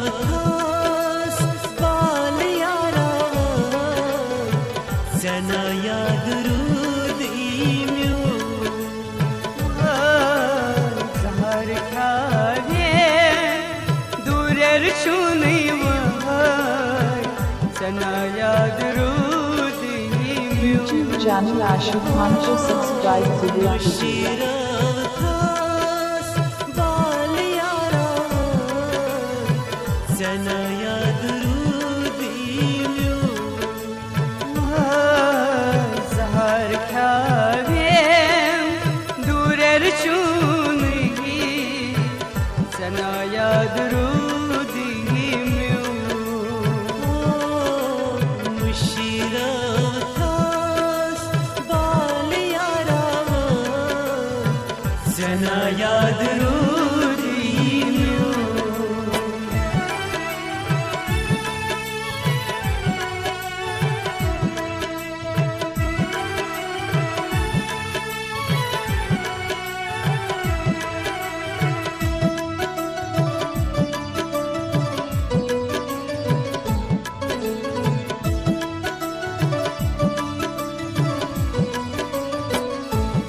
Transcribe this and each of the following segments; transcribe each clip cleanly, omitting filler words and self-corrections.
उशिरावतास बाल याराव जना याद रुदीम्यो zahar khaye durer shunivai जना याद रुदीम्यो YouTube channel Ashu Khan to subscribe to the उशिरावतास बाल याराव जना याद रुदीम्यो zahar khaye durer shunigi जना याद रुदीम्यो मुशिरावतास बाल याराव जना याद रुदीम्यो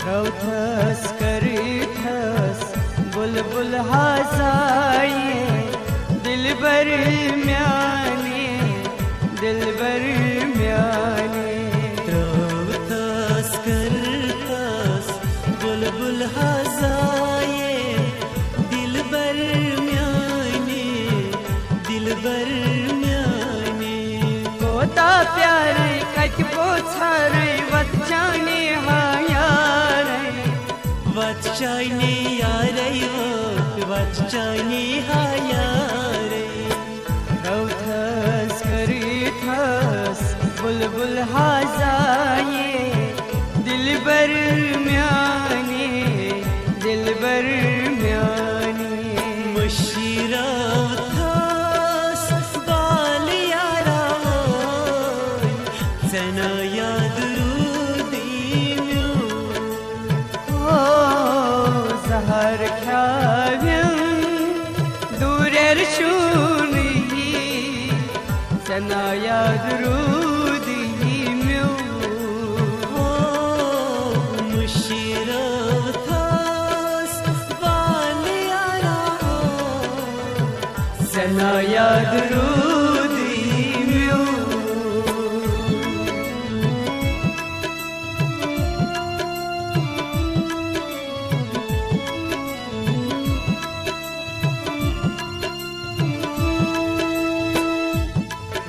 रौथस करीथस बुलबुल हसाए दिलबर म्याने दिलबर म्याने त्रवतास करतास बुलबुल हसाए दिलबर म्याने दिलबर म्याने कोता प्यार कच पोछर वत जाने हायारे वच्चाइने यारे वच्चाइने हायारे रौथस करीथस बुलबुल हसाए दिलबर म्याने दिलबर म्याने मुशिरावतास बाल याराव जना याद रुदीम्यो zahar khavyam durer shunigi जना याद रुदीम्यो मुशिरावतास बाल याराव जना याद रुदीम्यो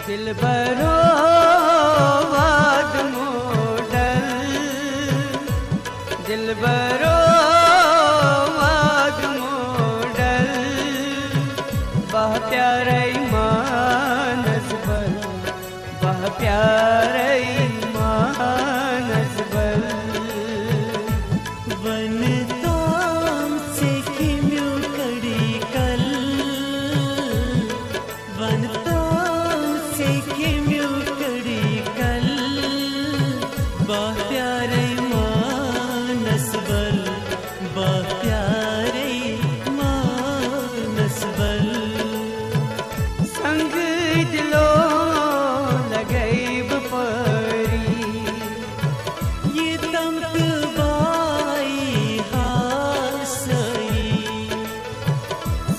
दिलबरो वाद मोडल दिलबरो वाद मोडल बह प्यारे मानस बल बह प्यारे मानस बल वनताम से किम्यो कड़ी कल वनताम से किम्यो कड़ी कल बा प्यारे मानस बल बा प्यारे मानस बल संग दिलो लगैब परी ये तमतबाई हासई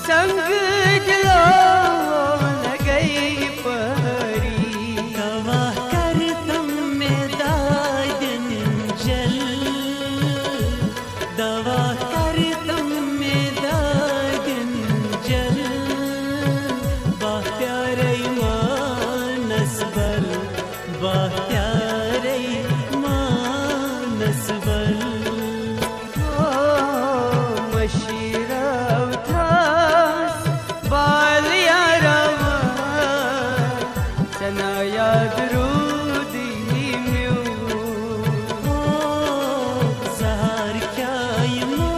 संग दिलो लगई परी गवा कर तुम में दादन जल दवा कर तुम में दादन जल बा प्यारे मानस बल बा प्यारे मानस बल मशीरावतास बाल याराव जना याद रुदीम्यो जार क्या यमो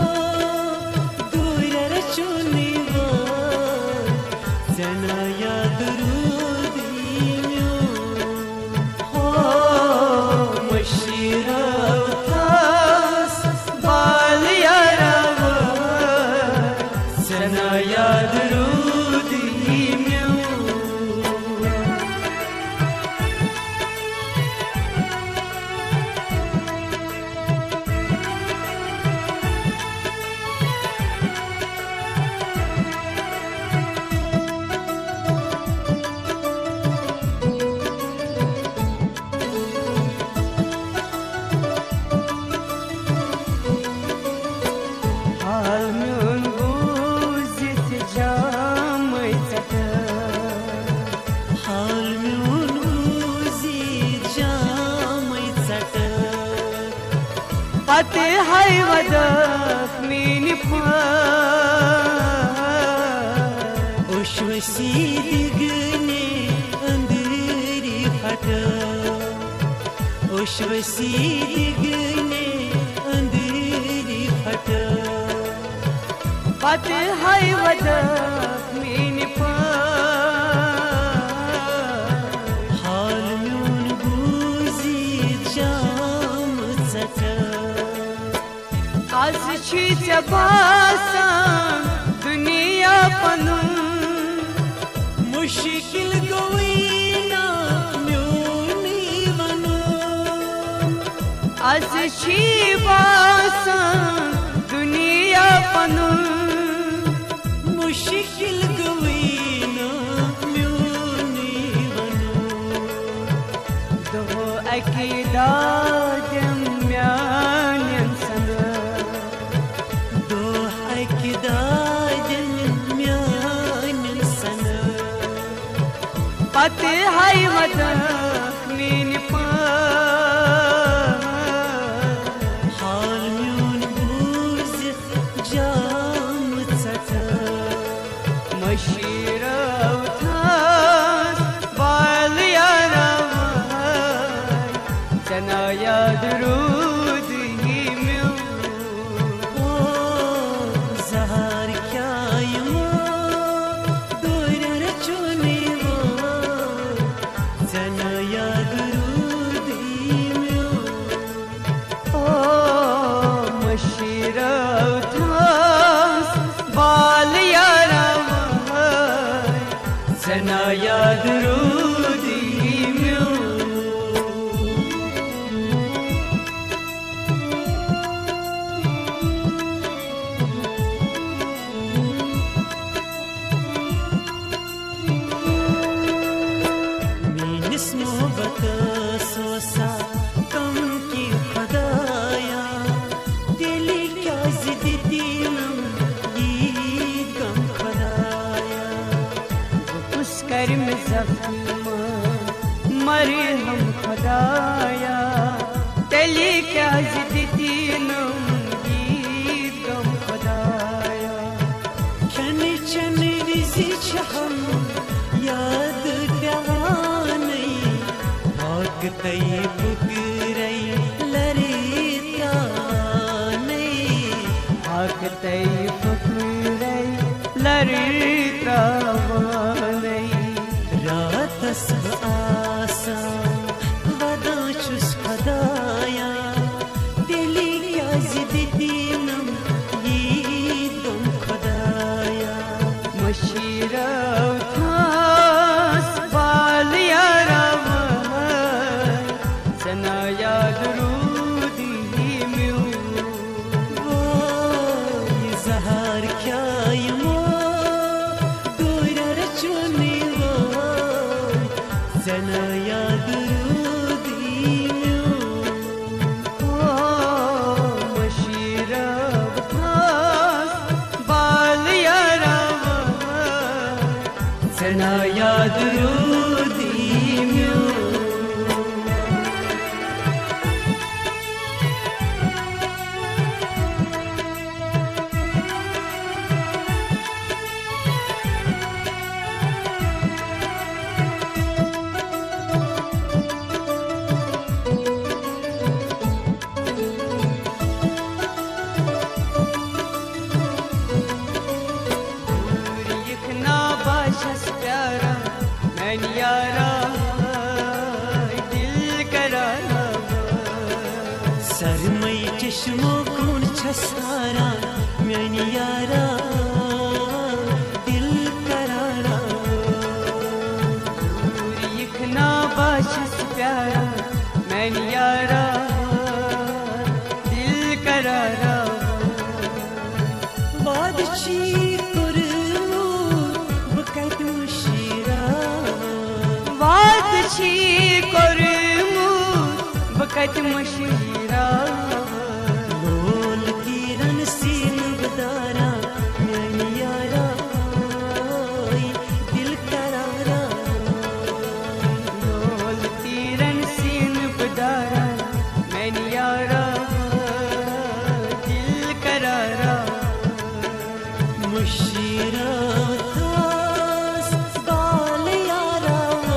दूर चुनिवा जना याद रुदीम्यो मुशिरावतास बाल याराव जना याद पते हाय वदक मीन उश्वसी दिगने अंधेरी फटा उश्वसी दिगने अंधेरी फटा पते हाय वदक मीन हाल म्यून बूजी जाम चटा आज छी बासान दुनिया पनुन मुश्किल गोईना म्यूनी वनो आज छी बासान दुनिया पनुन मुश्किल गोईना म्यूनी वनो दो अकीदा जम्यान संग दो अकीदा जम्यान संग पते हाय वदक मीन हाल म्यून बूज जाम चटा मशीरा उठास बाल यारा जना याद रूद ही म्यू ओ जहार क्या यमो दूर रचुने वो जना याद रूदी म्यो ओ मशीरा उठास बाल यारा जना याद रूदी म्यू मीनिस मोहब्बत सोसा कम की खुदाया दिल क्या जिद दीनम ये कम खुदाया उस कर्म जख्म मरे हम खुदाया तेली क्या जिद तीनम गीत गम खुदाया खन चन रिजी हम याद प्यानी भाग तई पुकरई लरिता नहीं हक तई फुकरे लरिता नहीं रात सब आसा वदा चुस खुदाया दिली क्या जिद दीनम ये तुम खुदाया मशीरा उठास बाल यारा जना याद रूदी म्यू वो ये जहार क्या यमो दूर रचुने वो जना याद रूदी म्यो मशीरा उठास बाल यारा जना याद रूदी म्यो इखना बाशस प्यारा मैन यारा दिल करारा सरमई चश्मो कौन छसारा मैंने यारा दिल करारा इखना बाशस प्यारा मैन यारा दिल करारा बादशी कुरमू बकत मुशीरा वाद छी करमू बकत मशीरा लोल किरण सीन बदारा मैंने यारा दिल करारा लोल तीरन सीन बदारा मैन यारा मुशिरावतास बाल यारावान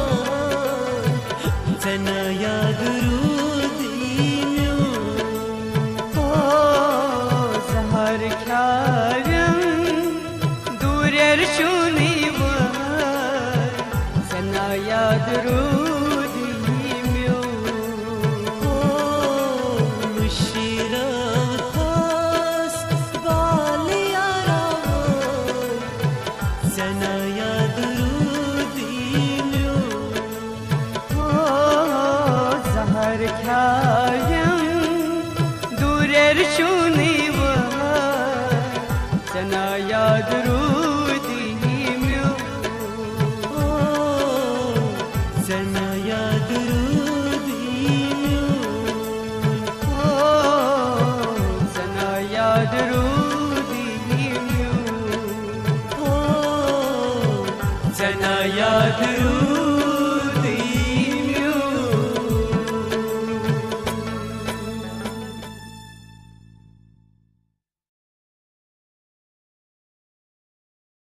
जना याद रुदीम्यो ओ जहर ख्यारम दूरेर शुनिवर जना याद रुदीम्यो ओ मुशिरावतास बाल यारावान जना याद रुदीम्यो ओ जहर ख्यारम दूरेर शुनिवर जना याद रुदीम्यो ओ जना याद रुदीम्यो ओ जना याद रुदीम्यो ओ जना याद रुदीम्यो